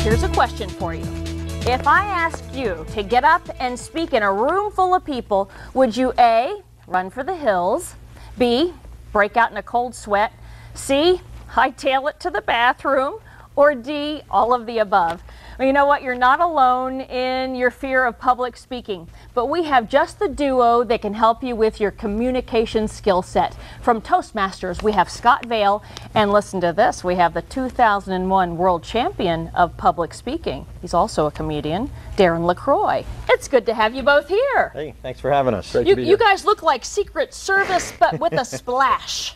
Here's a question for you. If I asked you to get up and speak in a room full of people, would you A, run for the hills, B, break out in a cold sweat, C, hightail it to the bathroom, or D, all of the above? Well, you know what? You're not alone in your fear of public speaking, but we have just the duo that can help you with your communication skill set. From Toastmasters, we have Scott Vail, and listen to this, we have the 2001 world champion of public speaking. He's also a comedian, Darren LaCroix. It's good to have you both here. Hey, thanks for having us. You guys look like Secret Service, but with a splash.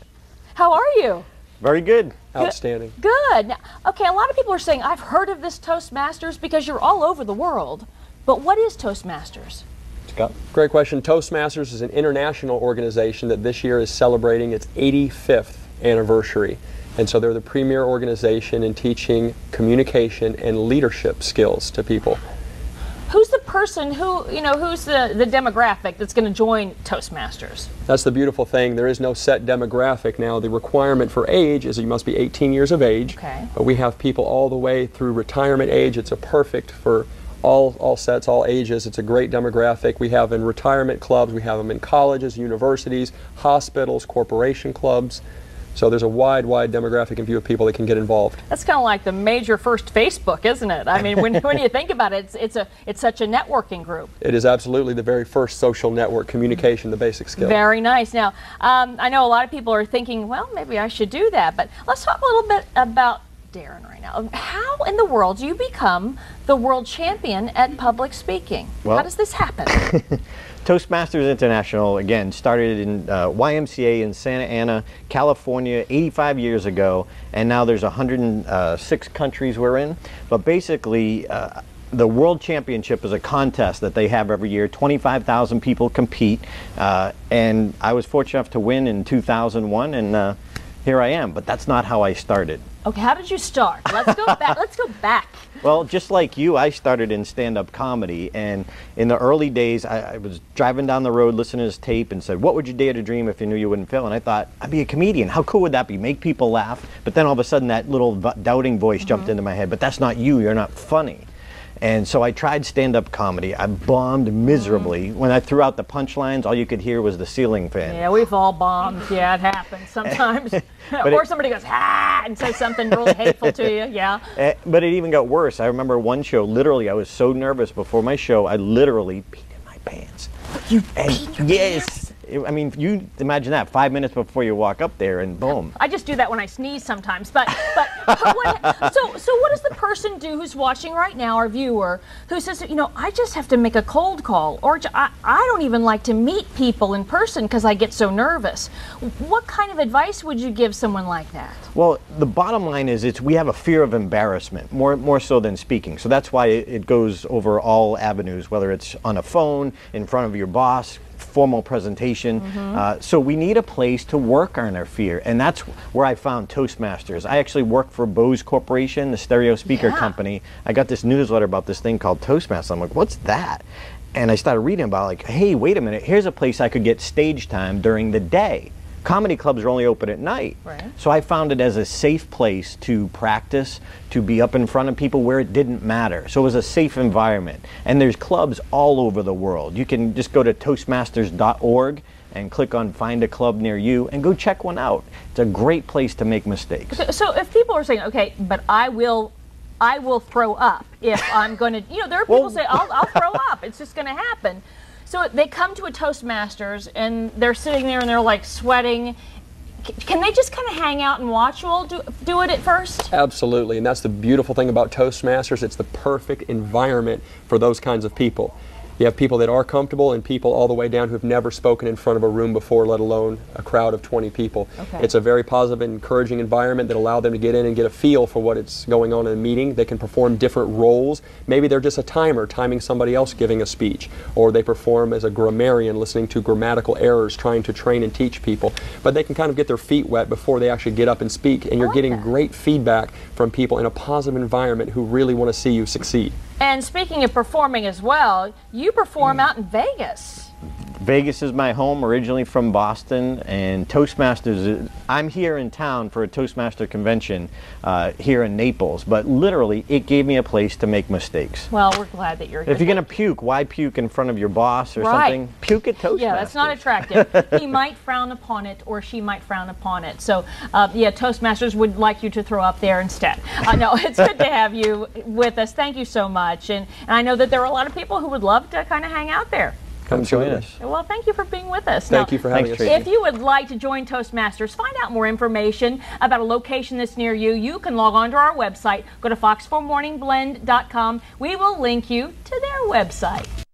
How are you? Very good. Outstanding. Good. Now, okay, a lot of people are saying, I've heard of this Toastmasters because you're all over the world. But what is Toastmasters? Scott? Great question. Toastmasters is an international organization that this year is celebrating its 85th anniversary. And so they're the premier organization in teaching communication and leadership skills to people. Who's the person who's the demographic that's going to join Toastmasters? That's the beautiful thing. There is no set demographic now. The requirement for age is you must be 18 years of age. Okay. But we have people all the way through retirement age. It's a perfect for all sets, all ages. It's a great demographic. We have in retirement clubs, we have them in colleges, universities, hospitals, corporation clubs. So there's a wide demographic and view of people that can get involved. That's kind of like the major first Facebook, isn't it? I mean, when you think about it, it's such a networking group. It is absolutely the very first social network, communication, the basic skill. Very nice. Now, I know a lot of people are thinking, well, maybe I should do that, but let's talk a little bit about Darren right now. How in the world do you become the world champion at public speaking? Well, how does this happen? Toastmasters International, again, started in YMCA in Santa Ana, California, 85 years ago, and now there's 106 countries we're in. But basically, the World Championship is a contest that they have every year. 25,000 people compete, and I was fortunate enough to win in 2001, and here I am. But that's not how I started. Okay, how did you start? Let's go back. Let's go back. Well, just like you, I started in stand-up comedy, and in the early days, I was driving down the road listening to this tape and said, what would you dare to dream if you knew you wouldn't fail? And I thought, I'd be a comedian. How cool would that be? Make people laugh. But then all of a sudden, that little doubting voice jumped into my head, but that's not you. You're not funny. And so I tried stand-up comedy. I bombed miserably. When I threw out the punchlines, all you could hear was the ceiling fan. Yeah, we've all bombed. Yeah, it happens sometimes. Or somebody goes, ah, and says something really hateful to you. Yeah. But it even got worse. I remember one show, literally, I was so nervous before my show, I literally peed in my pants. You peed in your pants? I mean, you imagine that, 5 minutes before you walk up there and boom. I just do that when I sneeze sometimes. But so what does the person do who's watching right now, our viewer, who says, I just have to make a cold call, or I don't even like to meet people in person because I get so nervous. What kind of advice would you give someone like that? Well, the bottom line is we have a fear of embarrassment, more so than speaking. So that's why it goes over all avenues, whether it's on a phone, in front of your boss, formal presentation. So we need a place to work on our fear, and that's where I found Toastmasters. I actually work for Bose Corporation, the stereo speaker company. I got this newsletter about this thing called Toastmasters. I'm like, what's that? And I started reading about it, like, hey, wait a minute, here's a place I could get stage time during the day. Comedy clubs are only open at night. Right. So I found it as a safe place to practice, to be up in front of people where it didn't matter. So it was a safe environment. And there's clubs all over the world. You can just go to toastmasters.org and click on Find a Club Near You and go check one out. It's a great place to make mistakes. So if people are saying, okay, but I will throw up if I'm going to, there are people who say, I'll throw up. It's just going to happen. So they come to a Toastmasters and they're sitting there and they're like sweating. Can they just kind of hang out and watch you all do it at first? Absolutely, and that's the beautiful thing about Toastmasters. It's the perfect environment for those kinds of people. You have people that are comfortable and people all the way down who've never spoken in front of a room before, let alone a crowd of 20 people. Okay. It's a very positive and encouraging environment that allows them to get in and get a feel for what's going on in a meeting. They can perform different roles. Maybe they're just a timer, timing somebody else giving a speech, or they perform as a grammarian, listening to grammatical errors, trying to train and teach people. But they can kind of get their feet wet before they actually get up and speak, and you're getting great feedback from people in a positive environment who really want to see you succeed. And speaking of performing as well, you perform out in Vegas. Vegas is my home, originally from Boston, and Toastmasters, I'm here in town for a Toastmaster convention here in Naples, but literally it gave me a place to make mistakes. Well, we're glad that you're here. If you're going to puke, why puke in front of your boss or something? Puke at Toastmasters. Yeah, that's not attractive. He might frown upon it, or she might frown upon it. So, yeah, Toastmasters would like you to throw up there instead. No, it's good to have you with us. Thank you so much. And I know that there are a lot of people who would love to kind of hang out there. Come join us. Well, thank you for being with us. Thank you for having us. If you would like to join Toastmasters, find out more information about a location that's near you, you can log on to our website. Go to fox4morningblend.com. We will link you to their website.